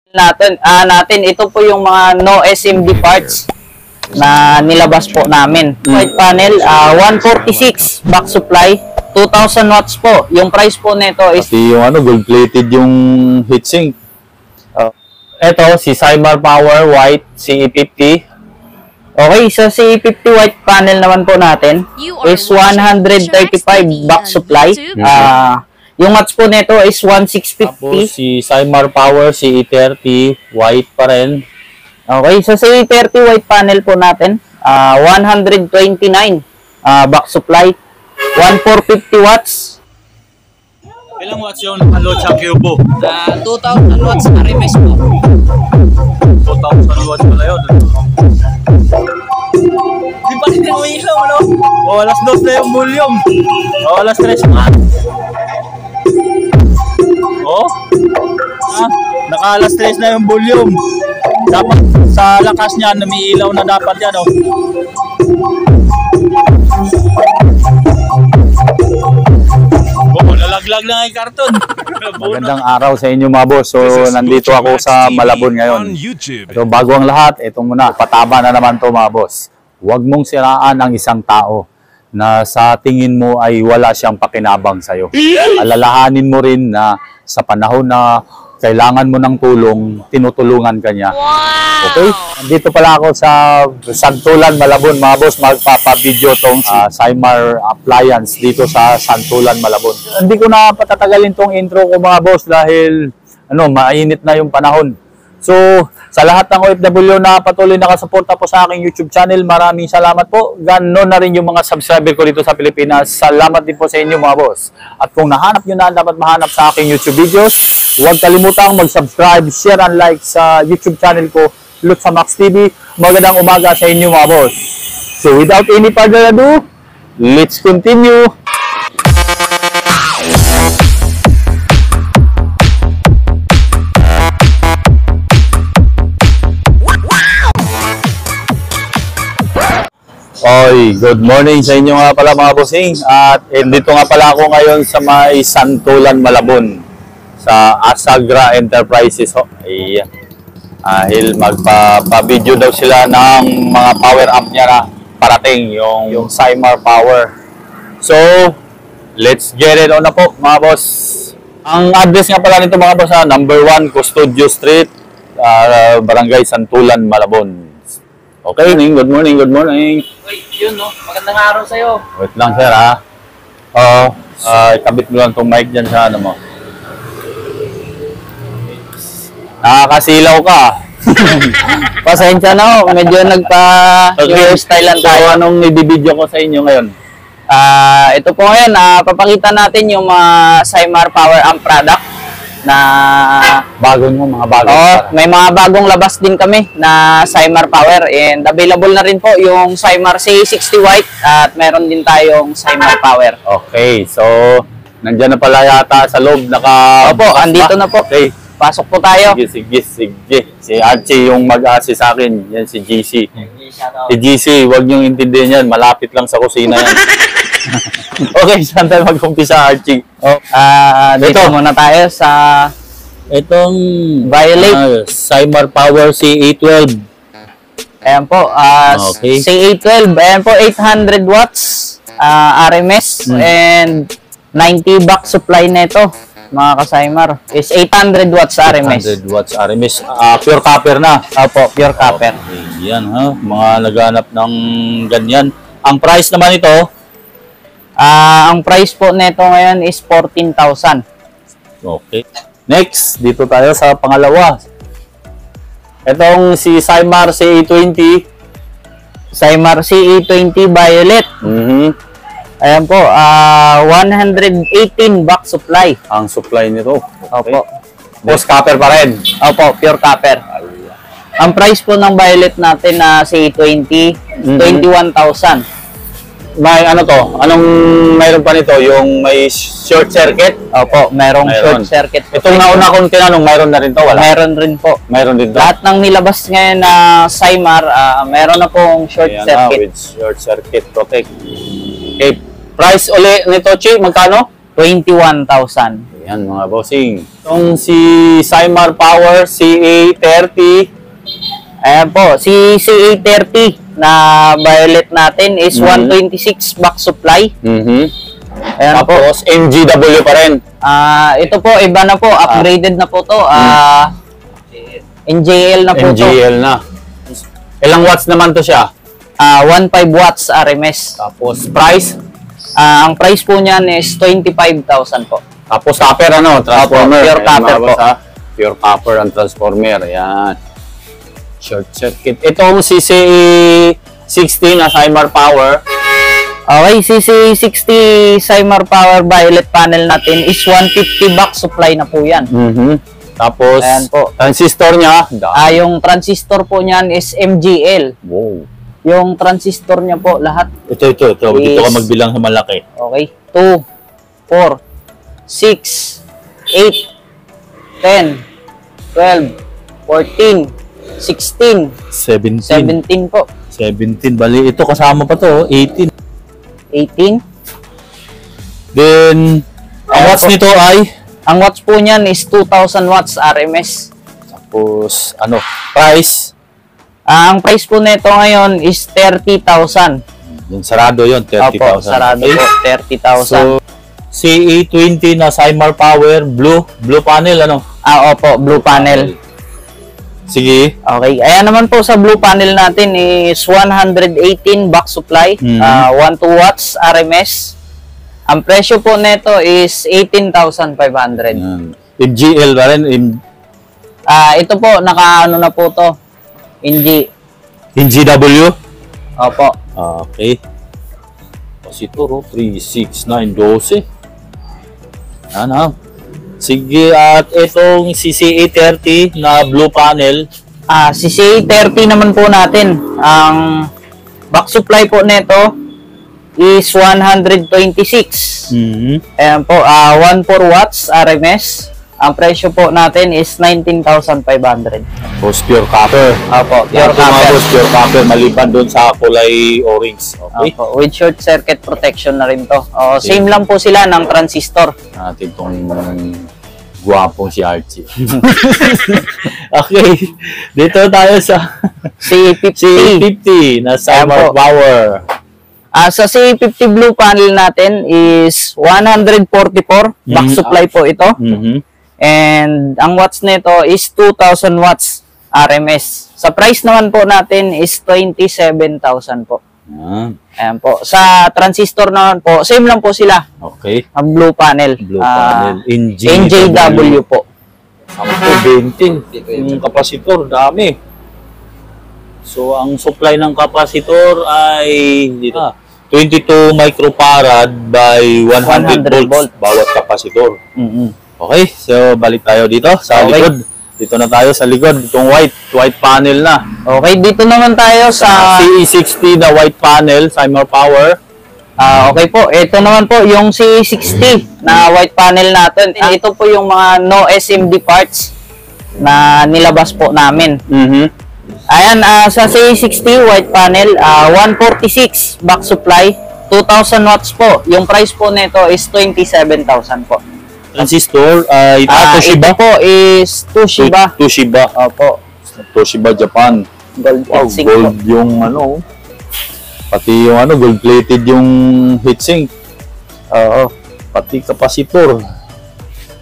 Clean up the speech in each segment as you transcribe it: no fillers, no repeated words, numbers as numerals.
natin, ito po yung mga no SMD parts na nilabas po namin. White panel, 146 back supply, 2,000 watts po. Yung price po nito is... Kasi yung gold plated yung heatsink. Ito, si Cymar Power White CE50. Okay, so CE50 white panel naman po natin is 135 back supply. Yung watts po nito is 1650. Tapos si Cymar Power CE30 white pa rin. Okay, so CE30 white panel po natin, 129 back supply, 1450 watts. Ilang watts yung nakaload sa Cubo? 2,000 watts RMS po. 2,000 watts pala yun. Di pa rin yung ilaw, no? O, alas 2 na yung volume. O, alas 3 na. O? Naka alas 3 na yung volume. Dapat sa lakas niya, may ilaw na dapat yan, o. Nalaglag na yung karton. Magandang araw sa inyo mga boss. So nandito ako sa Malabon ngayon. So bago ang lahat, ito muna, pataba na naman to mga boss. Huwag mong siraan ang isang tao na sa tingin mo ay wala siyang pakinabang sa'yo. Alalahanin mo rin na sa panahon na kailangan mo ng tulong, tinutulungan ka niya. Okay? Dito pala ako sa Santulan, Malabon, mga boss. Magpapa-video tong Cymar Appliance dito sa Santulan, Malabon. Hindi ko na patatagalin tong intro ko mga boss dahil mainit na yung panahon. So, sa lahat ng OFW na patuloy nakasuporta po sa aking YouTube channel, maraming salamat po. Ganon na rin yung mga subscriber ko dito sa Pilipinas. Salamat din po sa inyo mga boss. At kung nahanap nyo na dapat mahanap sa aking YouTube videos, huwag kalimutang mag-subscribe, share, and like sa YouTube channel ko, Lutz Max TV. Magandang umaga sa inyo mga boss. So without any further ado, let's continue. Oy, good morning sa inyo nga pala mga bossing. At dito nga pala ako ngayon sa may Santulan, Malabon, sa Asagra Enterprises. Ayan. Dahil magpa-video daw sila ng mga power amp niya na parating, yung Cymar Power. So, let's get it on na po mga boss. Ang address nga pala nito mga boss, number 1 Custodio Street, Barangay Santulan, Malabon. Okay, good morning, good morning. Wait, yun no, magandang araw sa'yo. Wait lang sir ikabit mo lang itong mic dyan sa mo. Nakakasilaw ka. Pasensya na ako, medyo nagpa-hairstyle lang tayo. So, anong ibibideo ko sa inyo ngayon? Ito po ngayon, papakita natin yung mga Cymar Power Amp product na mga bagong. May mga bagong labas din kami na Cymar Power, and available na rin po yung Cymar CE60 White at meron din tayong Cymar Power. Okay, so nandiyan na pala yata sa loob, Opo, andito na po. Okay. Pasok po tayo. Sige. Si Archie yung mag-assist sa akin. Yan si GC. Si GC, huwag niyong intindihin yan. Malapit lang sa kusina yan. Okay, saan tayo mag-umpisa, Archie? Dito muna tayo sa itong Violet Cymar Power CE12. Ayan po, okay. CE12. Ayan po, 800 watts RMS and 90 back supply nito. Mga ka-Cymar is 800 watts RMS. 800 watts RMS. Pure copper na. Opo, pure copper. Okay, yan mga naghanap ng ganyan. Ang price naman ito? Ang price po nito ngayon is 14,000. Okay. Next, dito tayo sa pangalawa. Itong si Cymar CE20. Cymar CE20 Violet. Ayan po, 118 back supply. Ang supply nito. Okay. Opo. Post copper pa rin. Opo, pure copper. Ang price po ng Violet natin na CE20, 21,000. May Anong mayroon pa nito? Yung may short circuit? Opo, mayroong short circuit. Itong nauna kong tinanong, mayroon na rin to? Wala? Meron rin po. Mayroon din to? Lahat ng nilabas ngayon na Cymar, meron na pong short circuit. With short circuit protect. Okay. Price uli nito, Chi, magkano? 21,000. Yan mga bossing. Itong si Cymar Power CA30. Ayan po, si CA30 na violet natin is 126 box supply. Ayan Tapos po. MGW pa rin. Ito po, iba na po, upgraded na po to. NJL na po NJL to. na. Ilang watts naman to siya? 15 watts RMS. Tapos price? Ang price po niyan is 25,000 po. Tapos copper ano, transformer. Pure copper po. Pure copper ang transformer. Ayan. Short circuit. Itong CC60 na Cymar Power. Okay, CC60 Cymar Power violet panel natin is 150 box supply na po yan. Tapos, ayan po. Transistor niya. Yung transistor po niyan is MGL. Wow. Yung transistor niya po, lahat. Ito. Dito ka magbilang sa malaki. Okay. 2, 4, 6, 8, 10, 12, 14, 16, 17 po. 17. Bali, ito kasama pa to. 18. 18. Then, ang watts nito ay? Ang watts po niyan is 2,000 watts RMS. Tapos, ano? Price? Ang price po nito ngayon is 30,000. Yung sarado yun, 30,000. Opo, sarado po, 30,000. So, CA20 na Cymar Power, blue panel, ano? Opo, blue panel. Sige. Okay. Ayan naman po sa blue panel natin is 118 box supply, 12 watts RMS. Ang presyo po nito is 18,500. MGL ba rin? Ito po, naka-ano na po to. NGW? Opo. Okay. Kapasitor, 3, 6, 9, 12. Ano? Sige, at itong CCA30 na blue panel. CCA30 naman po natin. Ang box supply po nito is 126. Ayan po, 14 watts RMS. Ang presyo po natin is 19,500. Tapos pure copper. Opo, pure copper. Pure copper, maliban doon sa kulay orange. Okay. Opo, with short circuit protection na rin to. Same lang po sila ng transistor. Natin itong guwapong si Archie. Okay. Dito tayo sa C50 na Cymar Power. Sa C50 blue panel natin is 144 box supply po ito. And ang watts nito is 2,000 watts RMS. Sa price naman po natin is 27,000 po. Ayan po. Sa transistor naman po, same lang po sila. Okay. Ang blue panel. Blue panel. NJW po. 20. Yung kapasitor, dami. So, ang supply ng kapasitor ay dito, 22 microfarad by 100 volts bawat kapasitor. Okay, so balik tayo dito sa likod. Dito na tayo sa likod, itong white panel na. Okay, dito naman tayo sa CE60 na white panel, Cymar Power. Okay po, ito naman po yung CE60 na white panel natin. Ito po yung mga no SMD parts na nilabas po namin. Ayan, sa CE60 white panel, 146 box supply, 2,000 watts po. Yung price po nito is 27,000 po. Transistor ay Toshiba. Ito po is Toshiba. Toshiba. Opo. Toshiba Japan. Gold heatsink gold po. Yung ano, pati yung ano, gold plated yung heatsink. Oo. Pati kapasitor.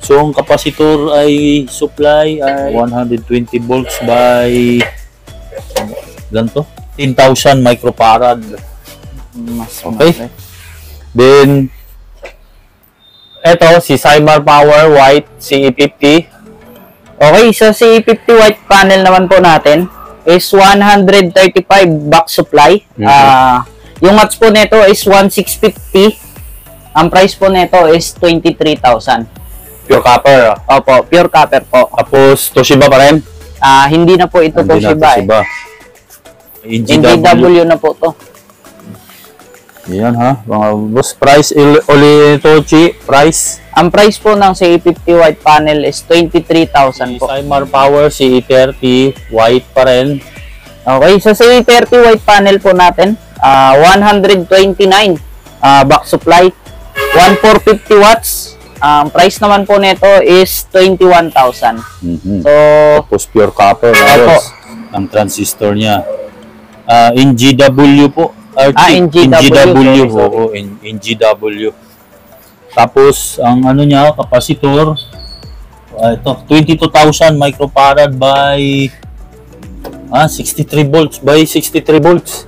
So ang kapasitor ay supply ay 120 volts by ganito, 10,000 microfarad. Okay. Then eto si Cymar Power white CE50. Okay, sa CE50 white panel naman po natin is 135 box supply. Yung watts po nito is 1650. Ang price po nito is 23,000. Pure copper. Opo, pure copper po. Tapos Toshiba pa rin? Hindi na po ito Toshiba. NJW na po to. Yan ha, mga boss. Price ulit ito, price? Ang price po ng CE50 white panel is 23,000 po. Cymar Power CE30 white pa rin. Okay, sa CE30 white panel po natin, 129 box supply, 1450 watts, Ang price naman po nito is 21,000. So, tapos pure copper, boss. Ang transistor niya. NGW po. NGW po. NGW. Tapos, ang ano niya, capacitor, ito, 22,000 microfarad by 63 volts by 63 volts.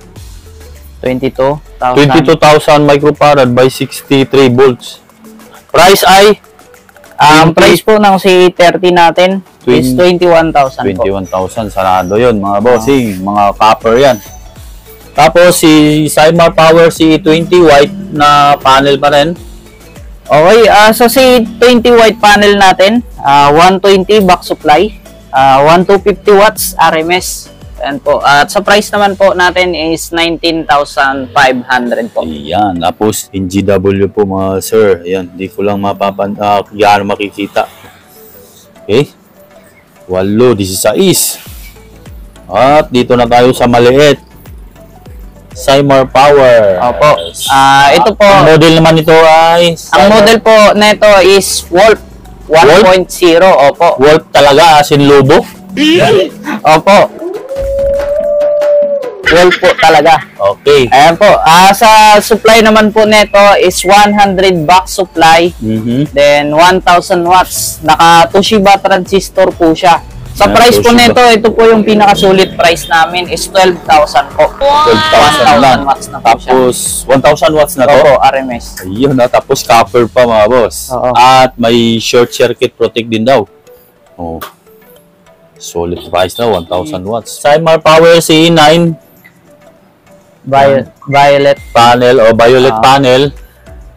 22,000 microfarad by 63 volts. Price ay? Ang price po ng C30 natin is 21,000 po. 21,000, sarado yun mga bossing, mga copper yan. Tapos si Cymar Power C20 white na panel pa rin. Okay, sa C20 white panel natin, 120 back supply, 1250 watts RMS. Ayan po. At sa price naman po natin is 19,500 po. Ayan. Tapos, NGW po mga sir. Ayan. Di ko lang yan makikita. Okay. 8, 16. At dito na tayo sa maliit. Cymar Power. Opo. Ito po. Ang model naman ito ay... Ang model po nito is Wolf 1.0. Opo. Wolf talaga as in lobo? Opo. Wolf po talaga. Okay. Ayan po. Sa supply naman po nito is 100 back supply. Then 1,000 watts. Naka Toshiba transistor po siya. Sa price po nito, ito po yung pinakasulit price namin is 12,000 po. 12,000 lang. 1,000 watts na po tapos, 1,000 watts na to? Opo, RMS. Ayun na. Tapos copper pa mga boss. At may short circuit protect din daw. Oh. Solid price na, 1,000 watts. Cymar Power C9 violet panel o violet panel.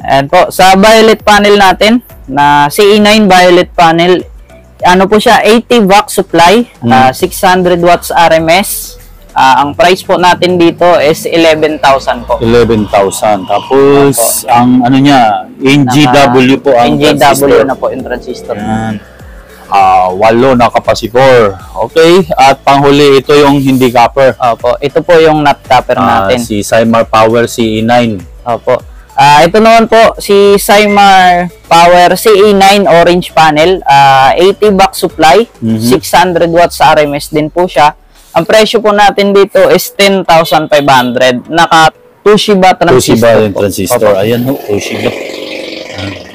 And po, sa violet panel natin, na CE9 violet panel, ano po siya, 80 watt supply, 600 watts RMS. Ang price po natin dito is 11,000 po. 11,000. Tapos, ang ano niya, NGW po ang NGW na po yung transistor. 8 na capacitor. Okay. At panghuli, ito yung hindi copper. Opo. Ito po yung not copper natin. Si Cymar Power CE9. Opo. Ito naman po, si Cymar Power CE9 orange panel. 80 back supply. 600 watts RMS din po siya. Ang presyo po natin dito is 10,500. Naka Toshiba transistor. Toshiba transistor. Ayan ho, Toshiba.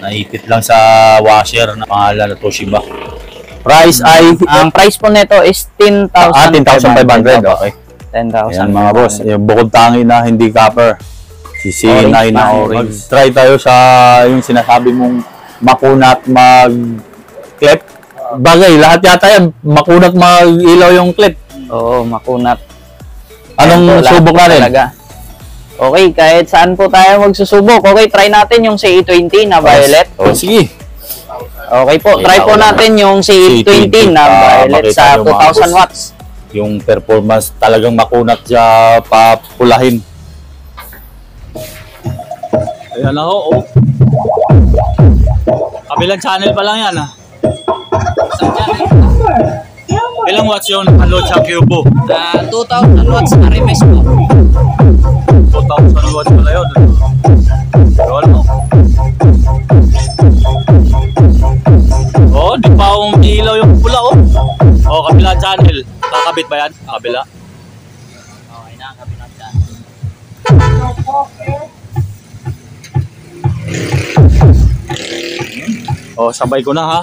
Naipit lang sa washer na pangalan na Toshiba. Price ay... Ang price po nito is 10,500. 10,500. Okay. 10,000. Ayan mga boss. Yung bukod tangi na hindi copper. Si C9 na orange. Try tayo sa yung sinasabi mong makunat mag-clip. Bagay, lahat yata yan. Makunat mag-ilaw yung clip. Oo, makunat. Anong subok natin? Okay, kahit saan po tayo magsusubok. Okay, try natin yung CE20 na violet. Oh, sige. Okay po, try po natin yung CE20 na violet sa 2,000 watts. Yung performance talagang makunat siya papulahin. Ayan na ho, oh. Kabilang channel pa lang yan, ha? Ilang watts yun? Unload sa Cubo? 2,000 watts RMS po. 2,000 watts pala yun. Yun, oh. Oh, di pa akong ilaw yung pula, oh. Oh, kabilang channel. Kakabit ba yan? Kabila? Okay na, kabilang channel. Oh, sabay ko na, ha?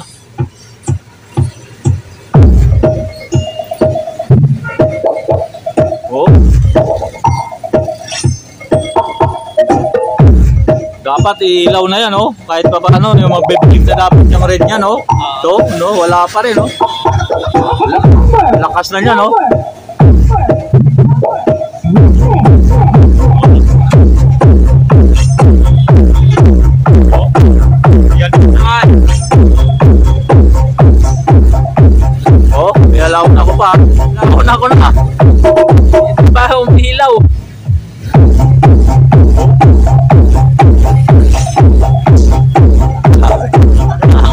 Oh. Dapat ilaw na yan, oh. Kahit pa paano, yung magbe-blink na dapat yung red niya, no? Ito, no? Wala pa rin, no? Lakas na niya, no? Yan naman. Oh, may alaw na ako pa. Alaw na ako na. Ito pa, umihilaw.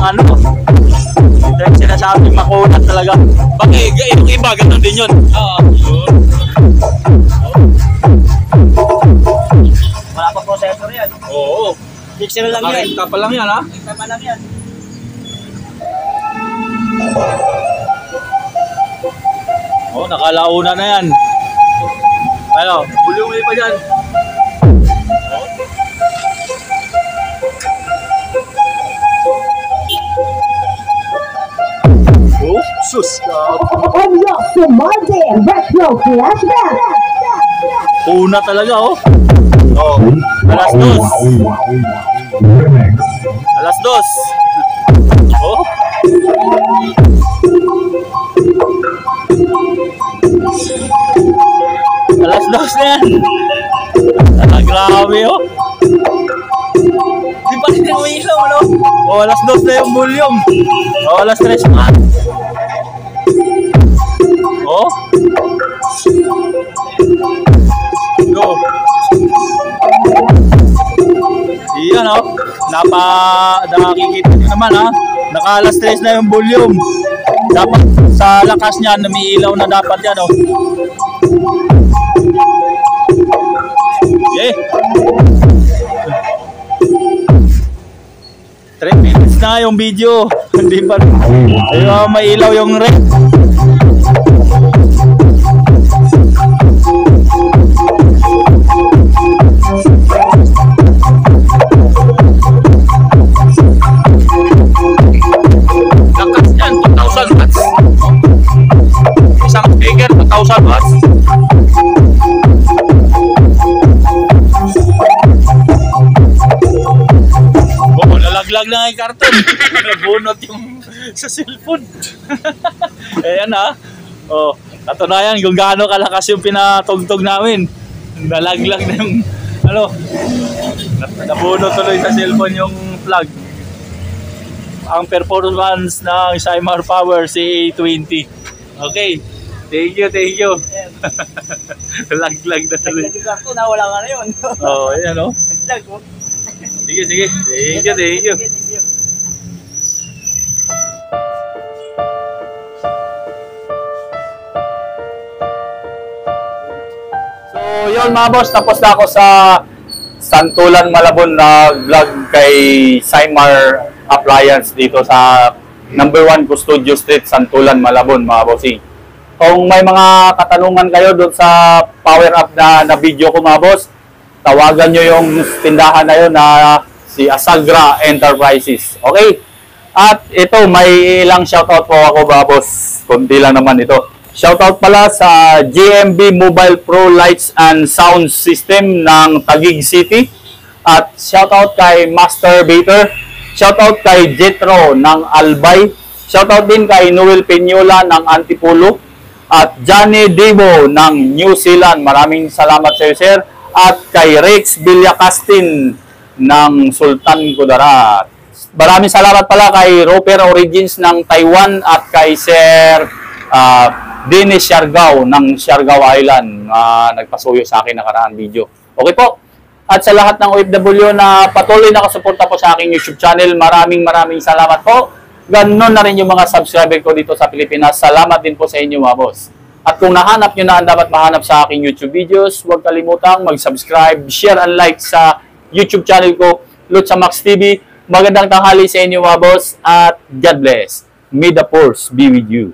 Ano? Ito yung sinasabing makunat talaga. Bakit yung iba, ganun din yun. Wala pa processor yan. Oo. Pixel lang yan. Nakita pa lang yan, ha? Nakita pa lang yan. Oh, nakalauna na yan. Ano, bulong pa dyan. Oh, sus ka. Una talaga, oh. Oh, alas 2. Alas 2. Oh. Alas 2 na yan. Grabe, oh. Di pa rin yung ilaw, ano? Oh, alas 2 na yung volume. Oh, alas 3 na. Oh. Go. Iyan, oh. Nakikita nyo naman, ha. Naka-alas 3 na yung volume. Dapat sa lakas niya, namiilaw na dapat yan, oh. Yeah. 3 minutes na yung video. Hindi pa rin. Ayun, mailaw yung red. Lakas yan, 2,000 watts. Isang speaker, 2,000 watts. Nalaglag na nga yung karton. Nabunot yung sa cellphone. Ayan, ha. Oh, katunayan kung gaano kalakas yung pinatugtog namin. Nalaglag na yung ano. Nabunot tuloy sa cellphone yung plug. Ang performance ng Cymar Power CA20. Okay. Thank you, thank you. Nalaglag na tuloy. Naglag yung karton, ha? Wala nga na yun. Oh, ayan, oh. Naglag, oh. Sige, sige. Thank you, thank you. So, yun mga boss. Tapos na ako sa Santulan, Malabon na vlog kay Cymar Appliance dito sa number 1 Custodio Street, Santulan, Malabon mga bossing. Kung may mga katanungan kayo doon sa power up na video ko mga boss, tawagan nyo yung tindahan na yun na si Asagra Enterprises. Okay? At ito, may ilang shoutout po ako ba, boss? Kunti lang naman ito. Shoutout pala sa GMB Mobile Pro Lights and Sound System ng Taguig City. At shoutout kay Master Bater. Shoutout kay Jetro ng Albay. Shoutout din kay Noel Peñola ng Antipolo. At Johnny Debo ng New Zealand. Maraming salamat sa iyo, sir. At kay Rex Villacastin ng Sultan Kudarat. Maraming salamat pala kay Roper Origins ng Taiwan at kay Sir Dennis Siargao ng Siargao Island na nagpasuyo sa akin nakaraan video. Okay po. At sa lahat ng OFW na patuloy na nakasuporta po sa aking YouTube channel, maraming salamat po. Ganon na rin yung mga subscriber ko dito sa Pilipinas. Salamat din po sa inyo mga boss. At kung nahanap nyo na ang dapat mahanap sa aking YouTube videos, huwag kalimutang mag-subscribe, share, and like sa YouTube channel ko, Lutsa Max TV. Magandang tanghali sa inyo mga boss at God bless. May the force be with you.